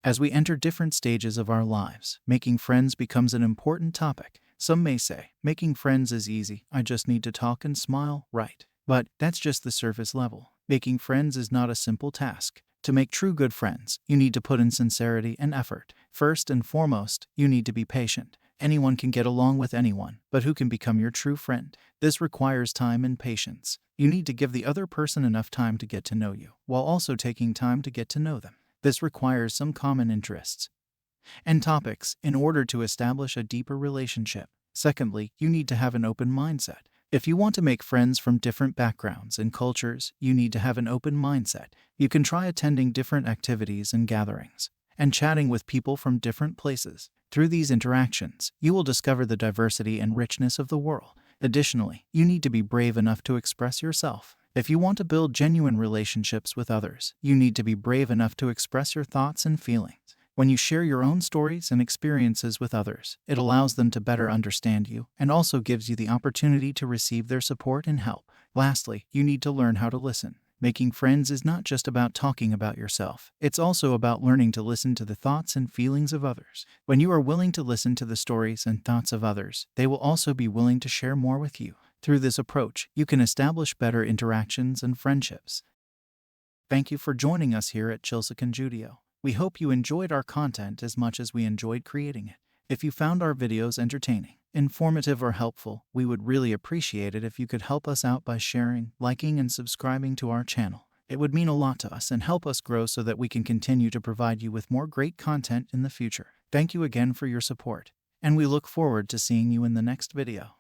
As we enter different stages of our lives, making friends becomes an important topic. Some may say, making friends is easy, I just need to talk and smile, right? But that's just the surface level. Making friends is not a simple task. To make true good friends, you need to put in sincerity and effort. First and foremost, you need to be patient. Anyone can get along with anyone, but who can become your true friend? This requires time and patience. You need to give the other person enough time to get to know you, while also taking time to get to know them. This requires some common interests and topics in order to establish a deeper relationship. Secondly, you need to have an open mindset. If you want to make friends from different backgrounds and cultures, you need to have an open mindset. You can try attending different activities and gatherings, and chatting with people from different places. Through these interactions, you will discover the diversity and richness of the world. Additionally, you need to be brave enough to express yourself. If you want to build genuine relationships with others, you need to be brave enough to express your thoughts and feelings. When you share your own stories and experiences with others, it allows them to better understand you and also gives you the opportunity to receive their support and help. Lastly, you need to learn how to listen. Making friends is not just about talking about yourself. It's also about learning to listen to the thoughts and feelings of others. When you are willing to listen to the stories and thoughts of others, they will also be willing to share more with you. Through this approach, you can establish better interactions and friendships. Thank you for joining us here at Chilsican Judio. We hope you enjoyed our content as much as we enjoyed creating it. If you found our videos entertaining, informative, or helpful, we would really appreciate it if you could help us out by sharing, liking, and subscribing to our channel. It would mean a lot to us and help us grow so that we can continue to provide you with more great content in the future. Thank you again for your support, and we look forward to seeing you in the next video.